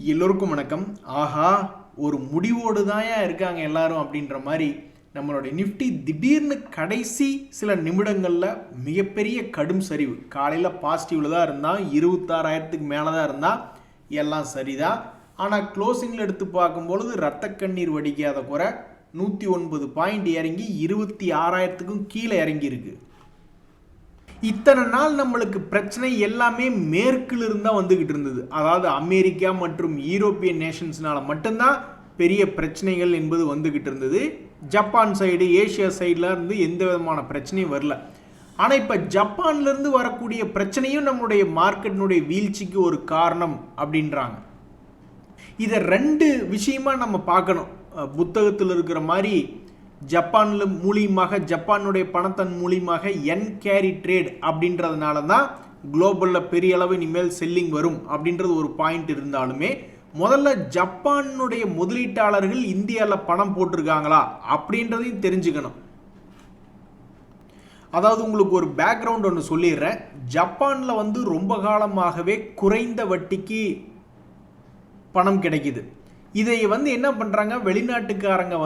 எல்லோருக்கும் வணக்கம். ஆஹா, ஒரு முடிவோடு தான் இருக்காங்க எல்லாரும் அப்படின்ற மாதிரி நம்மளுடைய நிஃப்டி திடீர்னு கடைசி சில நிமிடங்களில் மிகப்பெரிய கடும் சரிவு. காலையில் பாசிட்டிவில் தான் இருந்தால் 26,000க்கு மேலே தான் இருந்தால் எல்லாம் சரிதான். ஆனால் க்ளோசிங்கில் எடுத்து பார்க்கும்பொழுது ரத்த கண்ணீர் வடிக்காத குறை 109 பாயிண்ட் இறங்கி 26,000க்கும் கீழே இறங்கியிருக்கு. இத்தனை நாள் நம்மளுக்கு பிரச்சனை எல்லாமே மேற்கில் இருந்தால் வந்துக்கிட்டு இருந்தது. அதாவது அமெரிக்கா மற்றும் யூரோப்பியன் நேஷன்ஸ்னால மட்டும்தான் பெரிய பிரச்சனைகள் என்பது வந்துக்கிட்டு இருந்தது. ஜப்பான் சைடு, ஏஷியா சைடில் இருந்து எந்த விதமான பிரச்சனையும் வரல. ஆனால் இப்போ ஜப்பான்லேருந்து வரக்கூடிய பிரச்சனையும் நம்மளுடைய மார்க்கெட்டினுடைய வீழ்ச்சிக்கு ஒரு காரணம் அப்படின்றாங்க. இதை ரெண்டு விஷயமா நம்ம பார்க்கணும். புத்தகத்தில் இருக்கிற மாதிரி ஜப்பான்ல மூலியமாக, ஜப்பானுடைய பணத்தன் மூலியமாக என் கேரி ட்ரேட் அப்படின்றதுனால தான் குளோபலில் பெரிய அளவு இனிமேல் செல்லிங் வரும் அப்படின்றது ஒரு பாயிண்ட் இருந்தாலுமே, முதல்ல ஜப்பானுடைய முதலீட்டாளர்கள் இந்தியாவில் பணம் போட்டிருக்காங்களா அப்படின்றதையும் தெரிஞ்சுக்கணும். அதாவது உங்களுக்கு ஒரு பேக்ரவுண்ட் ஒன்று சொல்லிடுறேன். ஜப்பானில் ரொம்ப காலமாகவே குறைந்த வட்டிக்கு பணம் கிடைக்குது. இதை என்ன பண்ணுறாங்க, வெளிநாட்டுக்காரங்க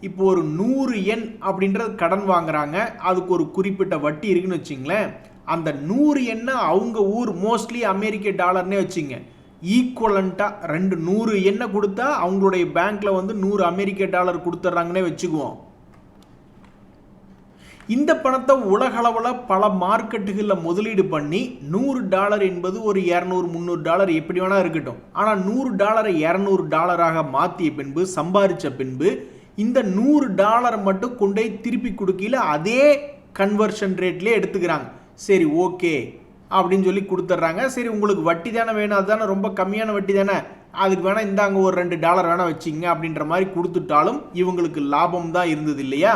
இப்போ ஒரு 100 yen அப்படின்றது கடன் வாங்குறாங்க. அதுக்கு ஒரு குறிப்பிட்ட வட்டி இருக்குன்னு வச்சுங்களேன். அந்த 100 yen அவங்க ஊர் மோஸ்ட்லி அமெரிக்க டாலர்னே வச்சுங்க, ஈக்குவலண்ட்டாக 100 yen கொடுத்தா அவங்களுடைய பேங்க்ல 100 அமெரிக்க டாலர் கொடுத்துட்றாங்கன்னே வச்சுக்குவோம். இந்த பணத்தை உலகளவில் பல மார்க்கெட்டுகளில் முதலீடு பண்ணி $100 என்பது ஒரு $200-300 எப்படி வேணா இருக்கட்டும். ஆனால் $100 $200 மாற்றிய பின்பு, சம்பாதிச்ச பின்பு இந்த $100 மட்டும் கொண்டே திருப்பி கொடுக்கல அதே கன்வர்ஷன் ரேட்லேயே எடுத்துக்கிறாங்க. சரி, ஓகே அப்படின்னு சொல்லி கொடுத்துட்றாங்க. சரி, உங்களுக்கு வட்டி தானே வேணும், அதுதானே ரொம்ப கம்மியான வட்டி தானே, அதுக்கு வேணால் இந்தாங்க ஒரு $2 வேணால் வச்சிங்க அப்படின்ற மாதிரி கொடுத்துட்டாலும் இவங்களுக்கு லாபம் தான் இருந்தது இல்லையா.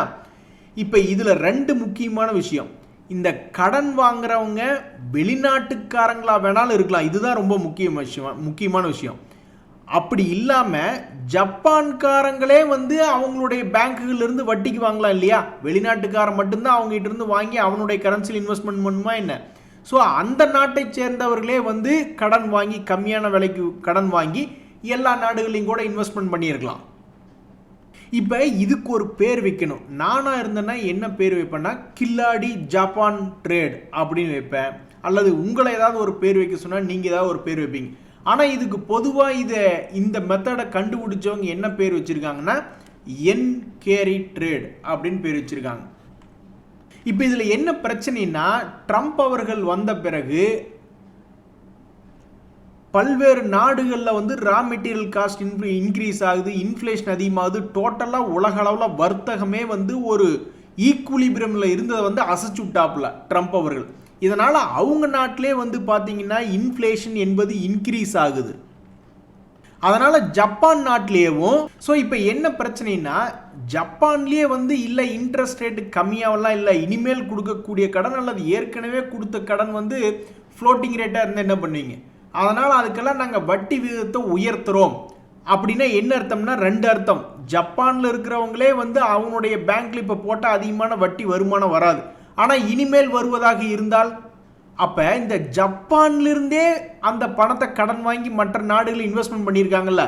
இப்போ இதில் ரெண்டு முக்கியமான விஷயம். இந்த கடன் வாங்குறவங்க வெளிநாட்டுக்காரங்களா வேணாலும் இருக்கலாம், இதுதான் ரொம்ப முக்கியமான விஷயம். அப்படி இல்லாமல் ஜப்பான்காரங்களே அவங்களுடைய பேங்குகளிலிருந்து வட்டிக்கு வாங்கலாம் இல்லையா. வெளிநாட்டுக்காரன் மட்டும்தான் அவங்ககிட்ட இருந்து வாங்கி அவனுடைய கரன்சியில் இன்வெஸ்ட்மெண்ட் பண்ணுமா என்ன. ஸோ அந்த நாட்டை சேர்ந்தவர்களே கடன் வாங்கி, கம்மியான விலைக்கு கடன் வாங்கி எல்லா நாடுகளையும் கூட இன்வெஸ்ட்மெண்ட் பண்ணியிருக்கலாம். இப்போ இதுக்கு ஒரு பேர் வைக்கணும். நானாக இருந்தேன்னா என்ன பேர் வைப்பேன்னா, கில்லாடி ஜப்பான் ட்ரேட் அப்படின்னு வைப்பேன். அல்லது உங்களை ஏதாவது ஒரு பேர் வைக்க சொன்னால் நீங்கள் ஏதாவது ஒரு பேர் வைப்பீங்க. ஆனால் இதுக்கு பொதுவாக இந்த மெத்தடை கண்டுபிடிச்சவங்க என்ன பேர் வச்சுருக்காங்கன்னா, என் கேரி ட்ரேட் அப்படின்னு பேர் வச்சுருக்காங்க. இப்போ இதில் என்ன பிரச்சனைனா, ட்ரம்ப் அவர்கள் வந்த பிறகு பல்வேறு நாடுகளில் ரா மெட்டீரியல் காஸ்ட் இன்க்ரீஸ் ஆகுது, இன்ஃப்ளேஷன் அதிகமாகுது. டோட்டலாக உலக அளவில் வர்த்தகமே ஒரு ஈக்குலிபிரியமில் இருந்ததை அசைச்சு விட்டாப்புல ட்ரம்ப் அவர்கள். இதனால் அவங்க நாட்டிலே பார்த்தீங்கன்னா இன்ஃப்ளேஷன் என்பது இன்க்ரீஸ் ஆகுது. அதனால் ஜப்பான் நாட்டிலேயும். ஸோ இப்போ என்ன பிரச்சனைனா, ஜப்பான்லேயே இல்லை இன்ட்ரெஸ்ட் ரேட்டு கம்மியாகலாம் இல்லை, இனிமேல் கொடுக்கக்கூடிய கடன் அல்லது ஏற்கனவே கொடுத்த கடன் ஃப்ளோட்டிங் ரேட்டாக இருந்தால் என்ன பண்ணுவீங்க. அதனால் அதுக்கெல்லாம் நாங்கள் வட்டி விகிதத்தை உயர்த்துறோம் அப்படின்னா என்ன அர்த்தம்னா, ரெண்டு அர்த்தம். ஜப்பானில் இருக்கிறவங்களே அவங்களுடைய பேங்க்ல இப்போ போட்டால் அதிகமான வட்டி வருமானம் வராது. ஆனால் இனிமேல் வருவதாக இருந்தால், அப்போ இந்த ஜப்பான்லேருந்தே அந்த பணத்தை கடன் வாங்கி மற்ற நாடுகளில் இன்வெஸ்ட்மெண்ட் பண்ணியிருக்காங்கல்ல,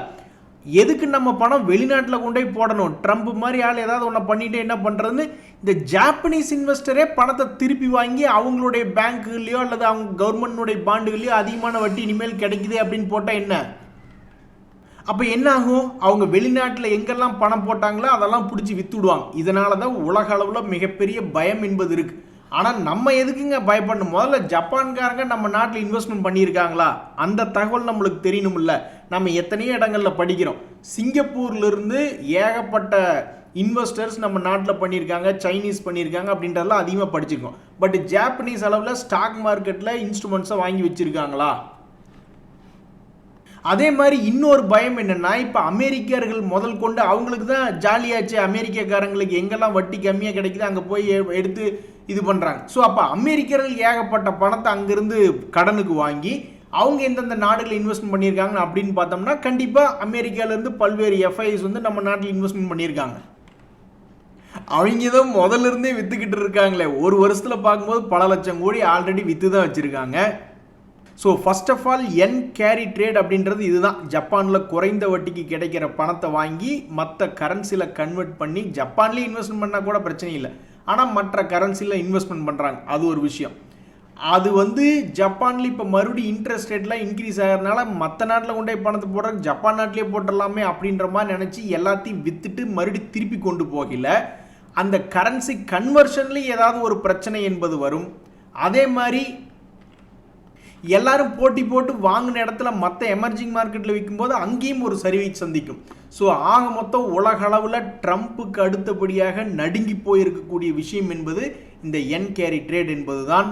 எதுக்கு நம்ம பணம் வெளிநாட்டில் கொண்டு போய் போடணும். ட்ரம்ப் மாதிரி ஆள் ஏதாவது ஒன்று பண்ணிட்டு என்ன பண்ணுறதுன்னு இந்த ஜாப்பனீஸ் இன்வெஸ்டரே பணத்தை திருப்பி வாங்கி அவங்களுடைய பேங்க்குகளையோ அல்லது அவங்க கவர்மெண்ட்டுடைய பாண்டுகளையோ அதிகமான வட்டி இனிமேல் கிடைக்குது அப்படின்னு போட்டால் என்ன. அப்போ என்ன ஆகும், அவங்க வெளிநாட்டில் எங்கெல்லாம் பணம் போட்டாங்களோ அதெல்லாம் பிடிச்சி வித்துடுவாங்க. இதனால தான் உலக அளவில் மிகப்பெரிய பயம் என்பது இருக்குது. ஆனால் நம்ம எதுக்குங்க பயப்படணும். முதல்ல ஜப்பான்காரங்க நம்ம நாட்டில் இன்வெஸ்ட்மெண்ட் பண்ணியிருக்காங்களா அந்த தகவல் நம்மளுக்கு தெரியணும். இல்லை, நம்ம எத்தனையோ இடங்களில் படிக்கிறோம். சிங்கப்பூர்லேருந்து ஏகப்பட்ட இன்வெஸ்டர்ஸ் நம்ம நாட்டில் பண்ணியிருக்காங்க, சைனீஸ் பண்ணியிருக்காங்க அப்படின்றதெல்லாம் அதிகமாக படிச்சிருக்கோம். பட் ஜாப்பனீஸ் அளவில் ஸ்டாக் மார்க்கெட்டில் இன்ஸ்ட்ருமெண்ட்ஸை வாங்கி வச்சுருக்காங்களா. அதே மாதிரி இன்னொரு பயம் என்னன்னா, இப்போ அமெரிக்கர்கள் முதல் கொண்டு அவங்களுக்கு தான் ஜாலியாச்சு. அமெரிக்கக்காரங்களுக்கு எங்கெல்லாம் வட்டி கம்மியாக கிடைக்குது அங்கே போய் எடுத்து இது பண்ணுறாங்க. ஸோ அப்போ அமெரிக்கர்கள் ஏகப்பட்ட பணத்தை அங்கேருந்து கடனுக்கு வாங்கி அவங்க எந்தெந்த நாடுகளில் இன்வெஸ்ட்மெண்ட் பண்ணியிருக்காங்க அப்படின்னு பார்த்தோம்னா, கண்டிப்பாக அமெரிக்காவிலேருந்து பல்வேறு எஃப்ஐஸ் நம்ம நாட்டில் இன்வெஸ்ட்மெண்ட் பண்ணியிருக்காங்க. அவங்க தான் முதல்ல இருந்தே வித்துக்கிட்டு இருக்காங்களே. ஒரு வருஷத்தில் பார்க்கும்போது பல லட்சம் கோடி ஆல்ரெடி வித்து தான் வச்சுருக்காங்க. ஸோ ஃபர்ஸ்ட் ஆஃப் ஆல் என் கேரி ட்ரேட் அப்படின்றது இதுதான். ஜப்பானில் குறைந்த வட்டிக்கு கிடைக்கிற பணத்தை வாங்கி மற்ற கரன்சியில் கன்வெர்ட் பண்ணி ஜப்பான்லேயே இன்வெஸ்ட்மெண்ட் பண்ணால் கூட பிரச்சனை இல்லை, ஆனால் மற்ற கரன்சியில் இன்வெஸ்ட்மெண்ட் பண்ணுறாங்க, அது ஒரு விஷயம். அது ஜப்பான்ல இப்போ மறுபடியும் இன்ட்ரெஸ்ட் ரேட்லாம் இன்க்ரீஸ் ஆகிறதுனால மற்ற நாட்டில் கொண்டே பணத்தை போடுறாங்க, ஜப்பான் நாட்டிலே போட்டுடலாமே அப்படின்ற மாதிரி நினச்சி எல்லாத்தையும் விற்றுட்டு மறுபடியும் திருப்பி கொண்டு போகல. அந்த கரன்சி கன்வர்ஷன்லேயும் ஏதாவது ஒரு பிரச்சனை என்பது வரும். அதே மாதிரி எல்லாரும் போட்டி போட்டு வாங்கின இடத்துல மற்ற எமர்ஜிங் மார்க்கெட்டில் விற்கும்போது அங்கேயும் ஒரு சரிவை சந்திக்கும். ஸோ ஆக மொத்தம் உலக அளவில் ட்ரம்ப்புக்கு அடுத்தபடியாக நடுங்கி போயிருக்கக்கூடிய விஷயம் என்பது இந்த என் கேரி ட்ரேட் என்பது தான்.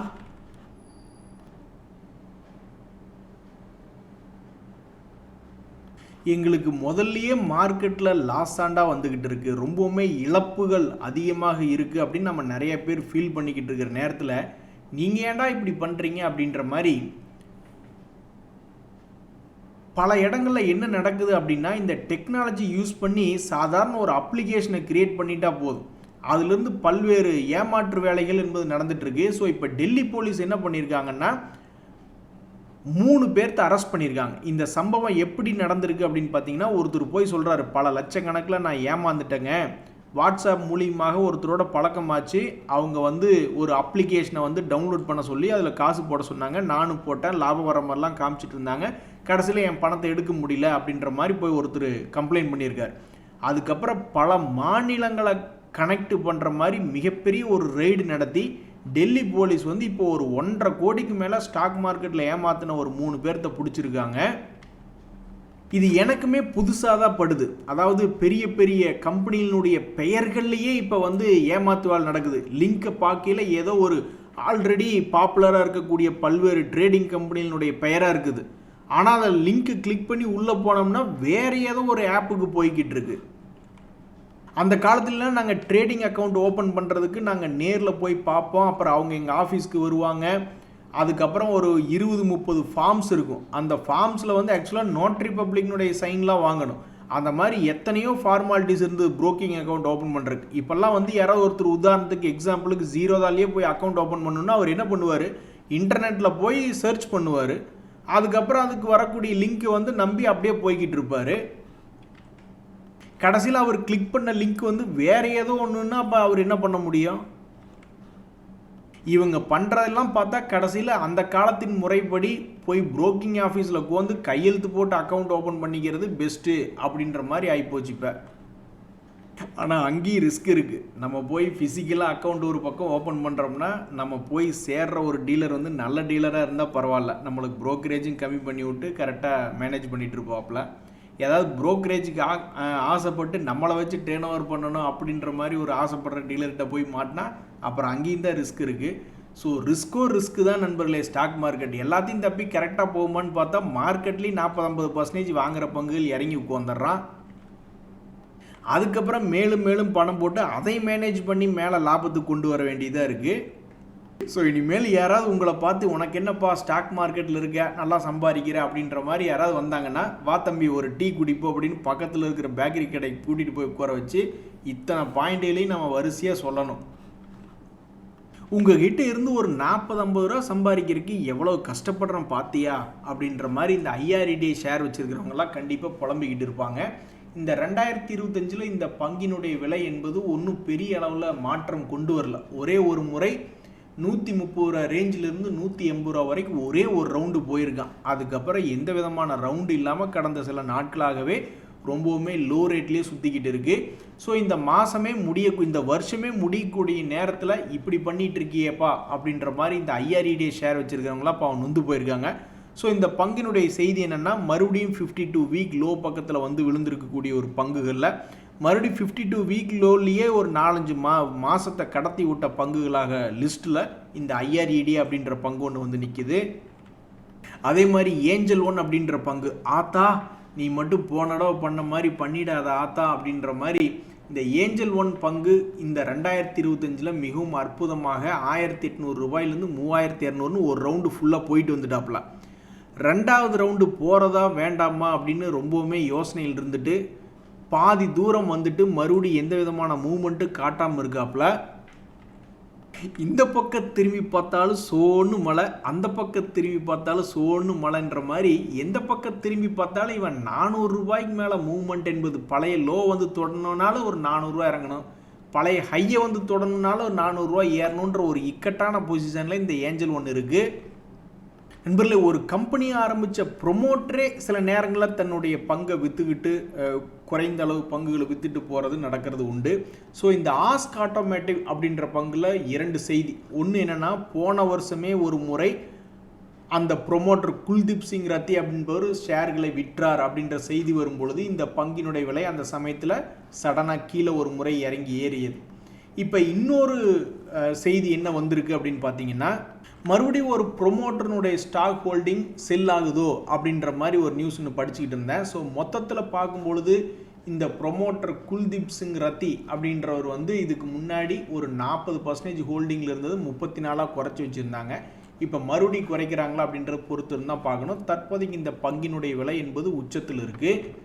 எங்களுக்கு முதல்லையே மார்க்கெட்டில் லாஸ் ஆண்டாக வந்துக்கிட்டு இருக்குது, ரொம்பவுமே இழப்புகள் அதிகமாக இருக்குது அப்படின்னு நம்ம நிறைய பேர் ஃபீல் பண்ணிக்கிட்டு இருக்கிற நேரத்தில் நீங்கள் ஏன்டா இப்படி பண்ணுறீங்க அப்படின்ற மாதிரி பல இடங்களில் என்ன நடக்குது அப்படின்னா, இந்த டெக்னாலஜி யூஸ் பண்ணி சாதாரண ஒரு அப்ளிகேஷனை கிரியேட் பண்ணிட்டா போதும், அதுலேருந்து பல்வேறு ஏமாற்று வேலைகள் என்பது நடந்துகிட்ருக்கு. ஸோ இப்போ டெல்லி போலீஸ் என்ன பண்ணியிருக்காங்கன்னா 3 பேர்த்த அரெஸ்ட் பண்ணியிருக்காங்க. இந்த சம்பவம் எப்படி நடந்திருக்கு அப்படின்னு பார்த்தீங்கன்னா, ஒருத்தர் போய் சொல்கிறாரு, பல லட்சக்கணக்கில் நான் ஏமாந்துட்டேங்க, வாட்ஸ்அப் மூலியமாக ஒருத்தரோட பழக்கமாச்சு, அவங்க ஒரு அப்ளிகேஷனை டவுன்லோட் பண்ண சொல்லி அதில் காசு போட சொன்னாங்க, நானும் போட்டேன், லாபம் வர மாதிரிலாம் காமிச்சிட்டு இருந்தாங்க, கடைசியில் என் பணத்தை எடுக்க முடியல அப்படின்ற மாதிரி போய் ஒருத்தர் கம்ப்ளைண்ட் பண்ணியிருக்கார். அதுக்கப்புறம் பல மாநிலங்களை கனெக்ட் பண்ணுற மாதிரி மிகப்பெரிய ஒரு ரெய்டு நடத்தி டெல்லி போலீஸ் இப்போ ஒரு 1.5 கோடிக்கு மேலே ஸ்டாக் மார்க்கெட்டில் ஏமாத்தின ஒரு 3 பேர்த்த பிடிச்சிருக்காங்க. இது எனக்குமே புதுசாக தான் படுது. அதாவது பெரிய பெரிய கம்பெனியினுடைய பெயர்கள்லேயே இப்போ ஏமாத்துவால் நடக்குது. லிங்கை பார்க்கையில் ஏதோ ஒரு ஆல்ரெடி பாப்புலராக இருக்கக்கூடிய பல்வேறு ட்ரேடிங் கம்பெனியினுடைய பெயராக இருக்குது, ஆனால் அதை லிங்க்கு கிளிக் பண்ணி உள்ளே போனோம்னா வேறு ஏதோ ஒரு ஆப்புக்கு போய்கிட்டு இருக்கு. அந்த காலத்துலலாம் நாங்கள் ட்ரேடிங் அக்கௌண்ட் ஓப்பன் பண்ணுறதுக்கு நாங்கள் நேரில் போய் பார்ப்போம், அப்புறம் அவங்க எங்கள் ஆஃபீஸ்க்கு வருவாங்க, அதுக்கப்புறம் ஒரு 20-30 ஃபார்ம்ஸ் இருக்கும். அந்த ஃபார்ம்ஸில் ஆக்சுவலாக நோட்ரி பப்ளிக்னுடைய சைன்லாம் வாங்கணும். அந்த மாதிரி எத்தனையோ ஃபார்மாலிட்டிஸ் இருந்து ப்ரோக்கிங் அக்கௌண்ட் ஓப்பன் பண்ணுறதுக்கு. இப்போல்லாம் யாராவது ஒருத்தர் உதாரணத்துக்கு எக்ஸாம்பிளுக்கு ஜீரோதாலேயே போய் அக்கௌண்ட் ஓப்பன் பண்ணணுன்னா அவர் என்ன பண்ணுவார், இன்டர்நெட்டில் போய் சர்ச் பண்ணுவார், அதுக்கப்புறம் அதுக்கு வரக்கூடிய லிங்க் நம்பி அப்படியே போய்கிட்டு இருப்பார். கடைசியில் அவர் கிளிக் பண்ண லிங்க் வேறு ஏதோ ஒன்றுன்னா அப்போ அவர் என்ன பண்ண முடியும்? இவங்க பண்ணுறதெல்லாம் பார்த்தா கடைசியில் அந்த காலத்தின் முறைப்படி போய் புரோக்கிங் ஆஃபீஸில் கையெழுத்து போட்டு அக்கௌண்ட் ஓப்பன் பண்ணிக்கிறது பெஸ்ட்டு அப்படின்ற மாதிரி ஆகிப்போச்சு இப்போ. ஆனால் அங்கேயும் ரிஸ்க் இருக்குது. நம்ம போய் ஃபிசிக்கலாக அக்கௌண்ட் ஒரு பக்கம் ஓப்பன் பண்ணுறோம்னா நம்ம போய் சேர்ற ஒரு டீலர் நல்ல டீலராக இருந்தால் பரவாயில்ல, நம்மளுக்கு ப்ரோக்கரேஜும் கம்மி பண்ணி விட்டு கரெக்டாக மேனேஜ் பண்ணிகிட்டு இருப்போம்ல. ஏதாவது ப்ரோக்கரேஜுக்கு ஆசைப்பட்டு நம்மளை வச்சு டேர்ன் ஓவர் பண்ணணும் அப்படின்ற மாதிரி ஒரு ஆசைப்படுற டீலர்கிட்ட போய் மாட்டினா அப்புறம் அங்கேயும் தான் ரிஸ்க் இருக்குது. ஸோ ரிஸ்க்கு தான் நண்பர்களே. ஸ்டாக் மார்க்கெட் எல்லாத்தையும் தப்பி கரெக்டாக போகுமான்னு பார்த்தா மார்க்கெட்லேயும் 40-50% வாங்குகிற பங்குகள் இறங்கி உட்காந்துடுறான். அதுக்கப்புறம் மேலும் மேலும் பணம் போட்டு அதை மேனேஜ் பண்ணி மேலே லாபத்துக்கு கொண்டு வர வேண்டியதாக இருக்குது. ஸோ இனிமேல் யாராவது உங்களை பார்த்து உனக்கு என்னப்பா ஸ்டாக் மார்க்கெட்டில் இருக்க நல்லா சம்பாதிக்கிற அப்படின்ற மாதிரி யாராவது வந்தாங்கன்னா, வா தம்பி ஒரு டீ குடிப்போம் அப்படின்னு பக்கத்தில் இருக்கிற பேக்கரி கடைக்கு கூட்டிகிட்டு போய் உட்கார வச்சு இத்தனை பாயிண்ட்களையும் நம்ம வரிசையாக சொல்லணும். உங்ககிட்ட இருந்து ஒரு 40-50 ரூபா சம்பாதிக்கிறதுக்கு எவ்வளோ கஷ்டப்படுறோம் பார்த்தியா அப்படின்ற மாதிரி இந்த ஐஆர்இடி ஷேர் வச்சுருக்கிறவங்களாம் கண்டிப்பாக புலம்பிக்கிட்டு இருப்பாங்க. இந்த 2025 இந்த பங்கினுடைய விலை என்பது ஒன்றும் பெரிய அளவில் மாற்றம் கொண்டு வரல. ஒரே ஒரு முறை 130 ரூபா ரேஞ்சிலிருந்து 180 ரூபா வரைக்கும் ஒரே ஒரு ரவுண்டு போயிருக்கான். அதுக்கப்புறம் எந்த விதமான ரவுண்டு இல்லாமல் கடந்த சில நாட்களாகவே ரொம்பவுமே லோ ரேட்லேயே சுற்றிக்கிட்டு இருக்குது. ஸோ இந்த மாதமே இந்த வருஷமே முடியக்கூடிய நேரத்தில் இப்படி பண்ணிகிட்டு இருக்கியேப்பா அப்படின்ற மாதிரி இந்த ஐஆர்இடி ஷேர் வச்சுருக்கிறவங்களாம் இப்போ நொந்து போயிருக்காங்க. ஸோ இந்த பங்கினுடைய செய்தி என்னென்னா, மறுபடியும் 52 வீக் லோ பக்கத்தில் விழுந்திருக்கக்கூடிய ஒரு பங்குகளில் மறுபடியும் 52 வீக் லோலேயே ஒரு 4-5 மாதத்தை கடத்தி விட்ட பங்குகளாக லிஸ்ட்டில் இந்த ஐஆர்இடி அப்படின்ற பங்கு ஒன்று நிற்கிது. அதே மாதிரி ஏஞ்சல் ஒன் அப்படின்ற பங்கு, ஆத்தா நீ மட்டும் போன தடவை பண்ண மாதிரி பண்ணிடாத ஆத்தா அப்படின்ற மாதிரி இந்த ஏஞ்சல் ஒன் பங்கு இந்த 2025 மிகவும் அற்புதமாக 1800 ரூபாயிலேருந்து 3200 ஒரு ரவுண்டு ஃபுல்லாக போயிட்டு வந்துட்டாப்புல. 2வது ரவுண்டு போகிறதா வேண்டாமா அப்படின்னு ரொம்பவுமே யோசனையில் இருந்துட்டு பாதி தூரம் மறுபடியும் எந்த விதமான மூவ்மெண்ட்டு காட்டாமல் இருக்காப்புல. இந்த பக்கம் திரும்பி பார்த்தாலும் சோன்னு மழை, அந்த பக்கம் திரும்பி பார்த்தாலும் சோன்னு மழைன்ற மாதிரி எந்த பக்கம் திரும்பி பார்த்தாலும் இவன் 400 ரூபாய்க்கு மேலே மூவ்மெண்ட் என்பது பழைய லோ வந்து தொடணுனாலும் ஒரு 400 ரூபா இறங்கணும், பழைய ஹையை வந்து தொடணுனாலும் ஒரு 400 ரூபா ஏறணுன்ற ஒரு இக்கட்டான பொசிஷனில் இந்த ஏஞ்சல் ஒன்று இருக்குது. நண்பர்களே, ஒரு கம்பெனி ஆரம்பித்த ப்ரொமோட்டரே சில நேரங்களில் தன்னுடைய பங்கை விற்றுக்கிட்டு குறைந்த அளவு பங்குகளை விற்றுட்டு போகிறது நடக்கிறது உண்டு. ஸோ இந்த ஆஸ்க் ஆட்டோமேட்டிவ் அப்படின்ற பங்கில் 2 செய்தி. ஒன்று என்னென்னா, போன வருஷமே ஒரு முறை அந்த ப்ரொமோட்டர் குல்தீப் சிங் ரத்தி அப்படின்றவர் ஷேர்களை விற்றார் அப்படின்ற செய்தி வரும்பொழுது இந்த பங்கினுடைய விலை அந்த சமயத்தில் சடனாக கீழே ஒரு முறை இறங்கி ஏறியது. இப்போ இன்னொரு செய்தி என்ன வந்திருக்கு அப்படின்னு பார்த்தீங்கன்னா, மறுபடியும் ஒரு ப்ரொமோட்டருனுடைய ஸ்டாக் ஹோல்டிங் செல் ஆகுதோ அப்படின்ற மாதிரி ஒரு நியூஸ் ஒன்று படிச்சுக்கிட்டு இருந்தேன். ஸோ மொத்தத்தில் பார்க்கும்பொழுது இந்த ப்ரொமோட்டர் குல்தீப் சிங் ரத்தி அப்படின்றவர் வந்து இதுக்கு முன்னாடி ஒரு 40% ஹோல்டிங்கில் இருந்தது 34 குறைச்சி வச்சுருந்தாங்க. இப்போ மறுபடியும் குறைக்கிறாங்களா அப்படின்றத பொறுத்து இருந்தால் பார்க்கணும். தற்போதைக்கு இந்த பங்கினுடைய விலை என்பது உச்சத்தில் இருக்குது.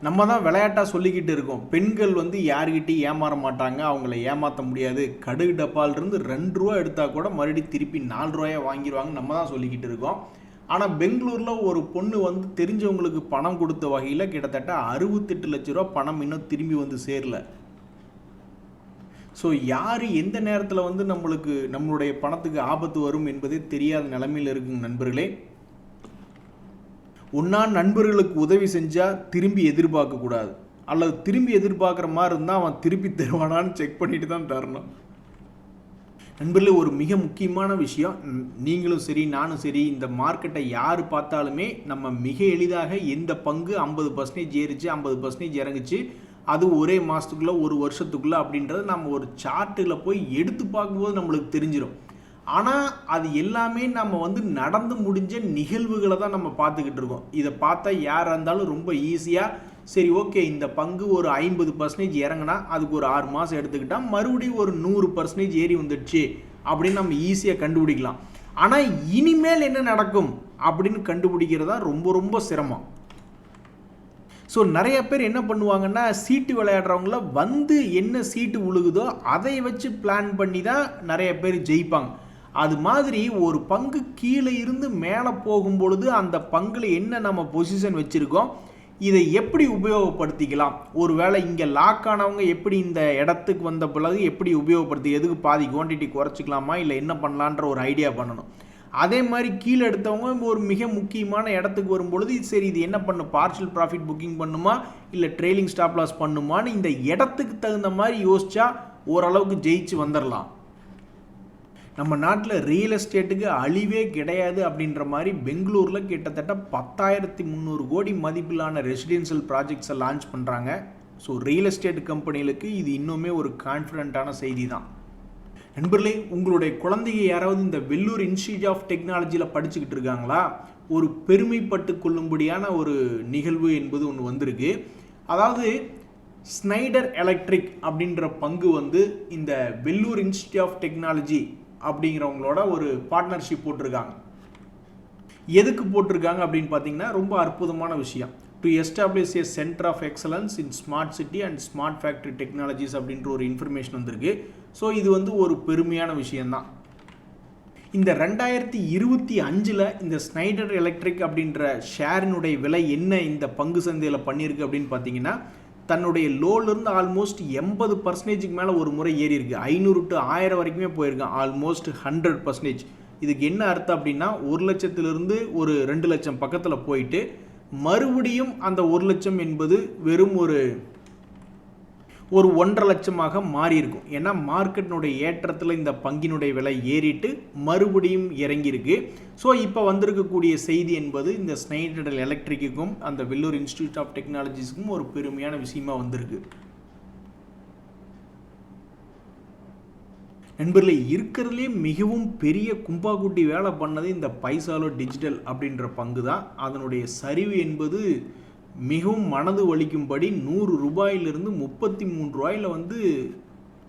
நம்ம தான் விளையாட்டாக சொல்லிக்கிட்டு இருக்கோம், பெண்கள் வந்து யாருக்கிட்டையும் ஏமாற மாட்டாங்க, அவங்கள ஏமாற்ற முடியாது, கடுகு டப்பாலிருந்து 2 ரூபா எடுத்தால் கூட மறுபடியும் திருப்பி 4 ரூபாயை வாங்கிடுவாங்க, நம்ம தான் சொல்லிக்கிட்டு இருக்கோம். ஆனால் பெங்களூரில் ஒரு பொண்ணு வந்து தெரிஞ்சவங்களுக்கு பணம் கொடுத்த வகையில் கிட்டத்தட்ட 68 லட்ச ரூபா பணம் இன்னும் திரும்பி வந்து சேரல. ஸோ யார் எந்த நேரத்தில் வந்து நம்மளுடைய பணத்துக்கு ஆபத்து வரும் என்பதே தெரியாத நிலைமையில் இருக்குங்க நண்பர்களே. ஒன்றா நண்பர்களுக்கு உதவி செஞ்சால் திரும்பி எதிர்பார்க்கக்கூடாது, அல்லது திரும்பி எதிர்பார்க்குற மாதிரி இருந்தால் அவன் திருப்பி தருவானான்னு செக் பண்ணிட்டு தான் தரணும். நண்பர்களே, ஒரு மிக முக்கியமான விஷயம், நீங்களும் சரி நானும் சரி இந்த மார்க்கெட்டை யார் பார்த்தாலுமே நம்ம மிக எளிதாக எந்த பங்கு 50% ஏறிச்சு 50% இறங்குச்சு அது ஒரே மாதத்துக்குள்ளே ஒரு வருஷத்துக்குள்ளே அப்படின்றது நம்ம ஒரு சார்ட்டில் போய் எடுத்து பார்க்கும்போது நம்மளுக்கு தெரிஞ்சிடும். ஆனால் அது எல்லாமே நம்ம வந்து நடந்து முடிஞ்ச நிகழ்வுகளை தான் நம்ம பார்த்துக்கிட்டு இருக்கோம். இதை பார்த்தா யாராக இருந்தாலும் ரொம்ப ஈஸியாக சரி ஓகே இந்த பங்கு ஒரு 50% இறங்கினா அதுக்கு ஒரு 6 மாதம் எடுத்துக்கிட்டால் மறுபடியும் ஒரு 100% ஏறி வந்துடுச்சு அப்படின்னு நம்ம ஈஸியாக கண்டுபிடிக்கலாம். ஆனால் இனிமேல் என்ன நடக்கும் அப்படின்னு கண்டுபிடிக்கிறதா ரொம்ப ரொம்ப சிரமம். ஸோ நிறைய பேர் என்ன பண்ணுவாங்கன்னா, சீட்டு விளையாடுறவங்கள வந்து என்ன சீட்டு உழுகுதோ அதை வச்சு பிளான் பண்ணி தான் நிறைய பேர் ஜெயிப்பாங்க. அது மாதிரி ஒரு பங்கு கீழே இருந்து மேலே போகும்பொழுது அந்த பங்கில் என்ன நம்ம பொசிஷன் வச்சுருக்கோம், இதை எப்படி உபயோகப்படுத்திக்கலாம், ஒரு வேளை இங்கே லாக் ஆனவங்க எப்படி இந்த இடத்துக்கு வந்த பிறகு எப்படி உபயோகப்படுத்தி எதுக்கு பாதி குவான்டிட்டி குறைச்சிக்கலாமா இல்லை என்ன பண்ணலான்ற ஒரு ஐடியா பண்ணணும். அதே மாதிரி கீழே எடுத்தவங்க ஒரு மிக முக்கியமான இடத்துக்கு வரும்பொழுது சரி இது என்ன பண்ணும், பார்ஷியல் ப்ராஃபிட் புக்கிங் பண்ணுமா இல்லை ட்ரெயிலிங் ஸ்டாப் லாஸ் பண்ணுமான்னு இந்த இடத்துக்கு தகுந்த மாதிரி யோசிச்சா ஓரளவுக்கு ஜெயிச்சு வந்துடலாம். நம்ம நாட்டில் ரியல் எஸ்டேட்டுக்கு அழிவே கிடையாது அப்படின்ற மாதிரி பெங்களூரில் கிட்டத்தட்ட 10,300 கோடி மதிப்பிலான ரெசிடென்ஷியல் ப்ராஜெக்ட்ஸை லான்ச் பண்ணுறாங்க. ஸோ ரியல் எஸ்டேட் கம்பெனிகளுக்கு இது இன்னுமே ஒரு கான்ஃபிடென்ட்டான செய்தி தான். நண்பர்களே, உங்களுடைய குழந்தைங்க யாராவது இந்த வெள்ளூர் இன்ஸ்டிடியூட் ஆஃப் டெக்னாலஜியில் படிச்சுக்கிட்டு இருக்காங்களா, ஒரு பெருமைப்பட்டு கொள்ளும்படியான ஒரு நிகழ்வு என்பது ஒன்று வந்திருக்கு. அதாவது ஸ்னைடர் எலக்ட்ரிக் அப்படின்ற பங்கு வந்து இந்த வெள்ளூர் இன்ஸ்டிடியூட் ஆஃப் டெக்னாலஜி அப்படிங்கிறவங்களோட ஒரு பார்ட்னர்ஷிப் போட்டிருக்காங்க. எதுக்கு போட்டிருக்காங்க அப்படின்னு பார்த்தீங்கன்னா, ரொம்ப அற்புதமான விஷயம். To establish a centre of excellence in smart city and smart factory technologies அப்படின்ற ஒரு இன்ஃபர்மேஷன் வந்திருக்கு. ஸோ இது வந்து ஒரு பெருமையான விஷயந்தான். இந்த 2025 இந்த ஸ்னைடர் எலக்ட்ரிக் அப்படின்ற ஷேரினுடைய விலை என்ன இந்த பங்கு சந்தையில் பண்ணியிருக்கு அப்படின்னு பார்த்தீங்கன்னா, தன்னுடைய லோலேருந்து ஆல்மோஸ்ட் 80% மேலே ஒரு முறை ஏறி இருக்கு. 500 to 1000 வரைக்குமே போயிருக்கான், ஆல்மோஸ்ட் 100%. இதுக்கு என்ன அர்த்தம் அப்படின்னா, 1 லட்சத்திலிருந்து ஒரு 2 லட்சம் பக்கத்தில் போயிட்டு மறுபடியும் அந்த 1 லட்சம் என்பது வெறும் ஒரு 1.5 லட்சமாக மாறி இருக்கும். ஏன்னா மார்க்கெட்டினுடைய ஏற்றத்தில் இந்த பங்கினுடைய விலை ஏறிட்டு மறுபடியும் இறங்கியிருக்கு. ஸோ இப்போ வந்திருக்கக்கூடிய செய்தி என்பது இந்த ஸ்னைடர் எலக்ட்ரிக்குக்கும் அந்த வெள்ளூர் இன்ஸ்டிடியூட் ஆஃப் டெக்னாலஜிஸுக்கும் ஒரு பெருமையான விஷயமா வந்திருக்கு. நண்பர்களே, இருக்கிறதுலே மிகவும் பெரிய கும்பாக்குட்டி வேலை பண்ணது இந்த பைசாலோ டிஜிட்டல் அப்படின்ற பங்கு தான். அதனுடைய சரிவு என்பது மிகவும் மனது வலிக்கும்படி 100 ரூபாயிலிருந்து 33 ரூபாயில் வந்து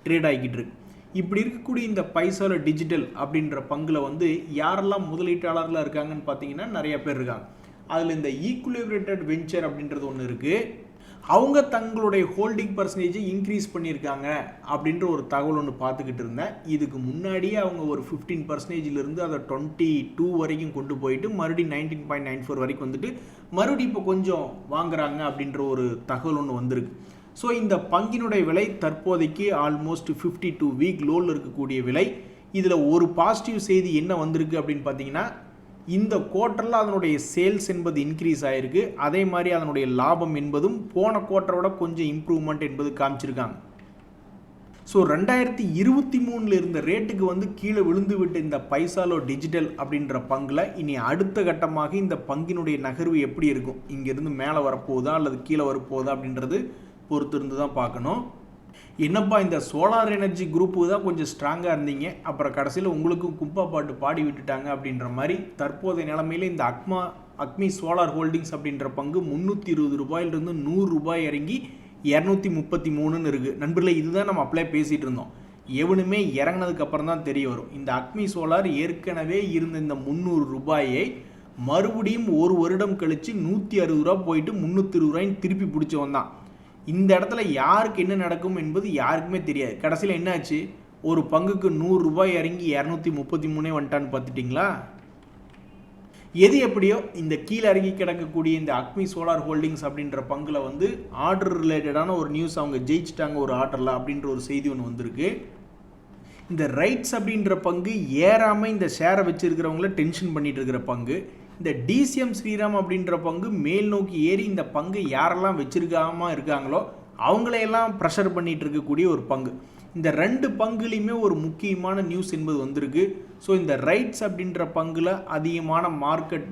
ட்ரேட் ஆகிக்கிட்டு இருக்கு. இப்படி இருக்கக்கூடிய இந்த பைசாலோ டிஜிட்டல் அப்படின்ற பங்கில் வந்து யாரெல்லாம் முதலீட்டாளர்களாக இருக்காங்கன்னு பார்த்தீங்கன்னா நிறைய பேர் இருக்காங்க. அதில் இந்த ஈக்குலிபிரேட்டட் வெஞ்சர் அப்படின்றது ஒன்று இருக்குது. அவங்க தங்களுடைய ஹோல்டிங் பர்சன்டேஜை இன்க்ரீஸ் பண்ணியிருக்காங்க அப்படின்ற ஒரு தகவல் ஒன்று பார்த்துக்கிட்டு இருந்தேன். இதுக்கு முன்னாடியே அவங்க ஒரு 15% அதை 22 வரைக்கும் கொண்டு போயிட்டு மறுபடியும் 19.94 வரைக்கும் வந்துட்டு மறுபடியும் இப்போ கொஞ்சம் வாங்குறாங்க அப்படின்ற ஒரு தகவல் ஒன்று வந்திருக்கு. ஸோ இந்த பங்கினுடைய விலை தற்போதைக்கு ஆல்மோஸ்ட் 52 வீக் லோவில் இருக்கக்கூடிய விலை. இதில் ஒரு பாசிட்டிவ் செய்தி என்ன வந்திருக்கு அப்படின்னு பார்த்தீங்கன்னா, இந்த குவார்ட்டரில் அதனுடைய சேல்ஸ் என்பது இன்க்ரீஸ் ஆகிருக்கு. அதே மாதிரி அதனுடைய லாபம் என்பதும் போன குவார்ட்டரோட கொஞ்சம் இம்ப்ரூவ்மெண்ட் என்பது காமிச்சிருக்காங்க. ஸோ 2023 இருந்த ரேட்டுக்கு வந்து கீழே விழுந்து விட்ட இந்த பைசாலோ டிஜிட்டல் அப்படின்ற பங்கில் இனி அடுத்த கட்டமாக இந்த பங்கினுடைய நகர்வு எப்படி இருக்கும், இங்கேருந்து மேலே வரப்போகுதா அல்லது கீழே வரப்போகுதா அப்படின்றது பொறுத்து இருந்து தான் பார்க்கணும். என்னப்பா இந்த சோலார் எனர்ஜி குரூப்பு தான் கொஞ்சம் ஸ்ட்ராங்காக இருந்தீங்க, அப்புறம் கடைசியில் உங்களுக்கும் குப்பா பாட்டு பாடி விட்டுட்டாங்க அப்படின்ற மாதிரி தற்போதைய நிலைமையில் இந்த அக்மி சோலார் ஹோல்டிங்ஸ் அப்படின்ற பங்கு 320 ரூபாயிலிருந்து 100 ரூபாய் இறங்கி 233 இருக்குது. நண்பர்களே, இதுதான் நம்ம அப்ளை பேசிகிட்டு இருந்தோம். எவனுமே இறங்கினதுக்கு அப்புறம் தான் தெரிய வரும். இந்த அக்மி சோலார் ஏற்கனவே இருந்த இந்த 300 ரூபாயை மறுபடியும் ஒரு வருடம் கழித்து 160 ரூபா போயிட்டு 320 ரூபாய்ன்னு திருப்பி பிடிச்சவன் தான். இந்த இடத்துல யாருக்கு என்ன நடக்கும் என்பது யாருக்குமே தெரியாது. கடைசியில் என்னாச்சு, ஒரு பங்குக்கு 100 ரூபாய் இறங்கி 233 வந்துட்டான்னு பார்த்துட்டிங்களா. எது எப்படியோ இந்த கீழே இறங்கி கிடக்கக்கூடிய இந்த அக்மி சோலார் ஹோல்டிங்ஸ் அப்படின்ற பங்கில் வந்து ஆர்டர் ரிலேட்டடான ஒரு நியூஸ், அவங்க ஜெயிச்சிட்டாங்க ஒரு ஆர்டரில் அப்படின்ற ஒரு செய்தி ஒன்று வந்திருக்கு. இந்த ரைட்ஸ் அப்படின்ற பங்கு ஏறாமல் இந்த ஷேரை வச்சுருக்கிறவங்கள டென்ஷன் பண்ணிட்டு இருக்கிற பங்கு. இந்த டிசிஎம் ஸ்ரீராம் அப்படின்ற பங்கு மேல் நோக்கி ஏறி இந்த பங்கு யாரெல்லாம் வச்சிருக்காம இருக்காங்களோ அவங்களையெல்லாம் ப்ரெஷர் பண்ணிட்டு இருக்கக்கூடிய ஒரு பங்கு. இந்த 2 பங்குலையுமே ஒரு முக்கியமான நியூஸ் என்பது வந்திருக்கு. ஸோ இந்த ரைட்ஸ் அப்படின்ற பங்கில் அதிகமான மார்க்கெட்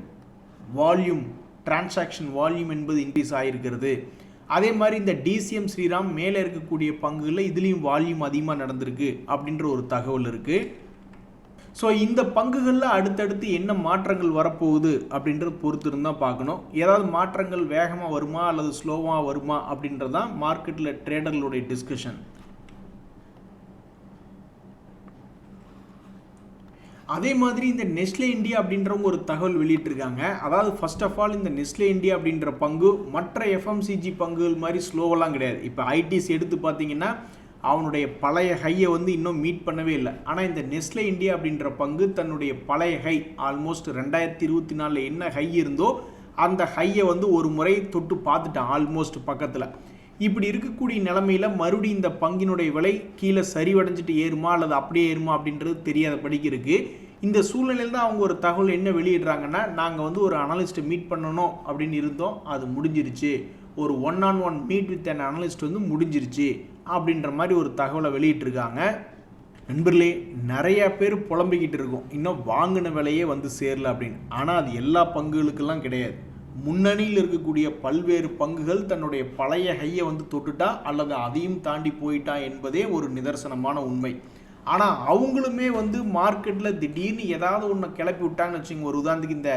வால்யூம், டிரான்சாக்ஷன் வால்யூம் என்பது இன்க்ரீஸ் ஆகிருக்கிறது. அதே மாதிரி இந்த டிசிஎம் ஸ்ரீராம் மேலே இருக்கக்கூடிய பங்குகளில் இதுலேயும் வால்யூம் அதிகமாக நடந்திருக்கு அப்படின்ற ஒரு தகவல் இருக்குது. ஸோ இந்த பங்குகளில் அடுத்தடுத்து என்ன மாற்றங்கள் வரப்போகுது அப்படின்றது பொறுத்து இருந்தால் பார்க்கணும். ஏதாவது மாற்றங்கள் வேகமாக வருமா அல்லது ஸ்லோவாக வருமா அப்படின்றதான் மார்க்கெட்டில் ட்ரேடர்களுடைய டிஸ்கஷன். அதே மாதிரி இந்த நெஸ்லே இந்தியா அப்படின்றவங்க ஒரு தகவல் வெளியிட்டிருக்காங்க. அதாவது ஃபர்ஸ்ட் ஆஃப் ஆல் இந்த நெஸ்லே இந்தியா அப்படின்ற பங்கு மற்ற எஃப்எம்சிஜி பங்குகள் மாதிரி ஸ்லோவெல்லாம் கிடையாது. இப்போ ஐடிசி எடுத்து பார்த்தீங்கன்னா அவனுடைய பழைய ஹையை வந்து இன்னும் மீட் பண்ணவே இல்லை. ஆனால் இந்த நெஸ்லே இந்தியா அப்படின்ற பங்கு தன்னுடைய பழைய ஹை ஆல்மோஸ்ட் 2024 என்ன ஹை இருந்தோ அந்த ஹையை வந்து ஒரு முறை தொட்டு பார்த்துட்டான் ஆல்மோஸ்ட் பக்கத்தில். இப்படி இருக்கக்கூடிய நிலைமையில் மறுபடியும் இந்த பங்கினுடைய விலை கீழே சரிவடைஞ்சிட்டு ஏறுமா அல்லது அப்படியே ஏறுமா அப்படின்றது தெரியாத படிக்க இருக்குது. இந்த சூழ்நிலையில் தான் அவங்க ஒரு தகவல் என்ன வெளியிடுறாங்கன்னா, நாங்கள் வந்து ஒரு அனலிஸ்ட்டை மீட் பண்ணணும் அப்படின்னு இருந்தோம், அது முடிஞ்சிருச்சு. ஒரு 1-on-1 meet with an analyst வந்து முடிஞ்சிருச்சு அப்படின்ற மாதிரி ஒரு தகவலை வெளியிட்டிருக்காங்க. நண்பர்களே, நிறைய பேர் புலம்பிக்கிட்டு இருக்கோம் இன்னும் வாங்கின விலையே வந்து சேரல அப்படின்னு. ஆனால் அது எல்லா பங்குகளுக்கெல்லாம் கிடையாது. முன்னணியில் இருக்கக்கூடிய பல்வேறு பங்குகள் தன்னுடைய பழைய ஹையை வந்து தொட்டுட்டா அல்லது அதையும் தாண்டி போயிட்டா என்பதே ஒரு நிதர்சனமான உண்மை. ஆனால் அவங்களுமே வந்து மார்க்கெட்டில் திடீர்னு ஏதாவது ஒன்று கிளப்பி விட்டாங்கன்னு வச்சுங்க. ஒரு உதாரணத்துக்கு இந்த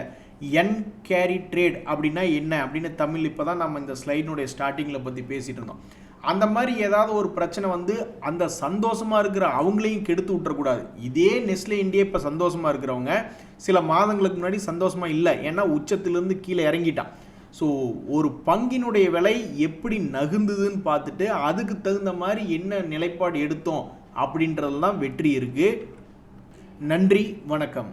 என் கேரி ட்ரேட் அப்படின்னா என்ன அப்படின்னு தமிழ் இப்போ தான் நம்ம இந்த ஸ்லைடினுடைய ஸ்டார்டிங்கில் பற்றி பேசிகிட்டு இருந்தோம். அந்த மாதிரி ஏதாவது ஒரு பிரச்சனை வந்து அந்த சந்தோஷமாக இருக்கிற அவங்களையும் கெடுத்து விட்டுறக்கூடாது. இதே நெஸ்லே இந்தியா இப்போ சந்தோஷமாக இருக்கிறவங்க சில மாதங்களுக்கு முன்னாடி சந்தோஷமாக இல்லை, ஏன்னா உச்சத்திலிருந்து கீழே இறங்கிட்டான். ஸோ ஒரு பங்கினுடைய விலை எப்படி நகுந்ததுன்னு பார்த்துட்டு அதுக்கு தகுந்த மாதிரி என்ன நிலைப்பாடு எடுத்தோம் அப்படின்றதுலாம் வெற்றி இருக்குது. நன்றி, வணக்கம்.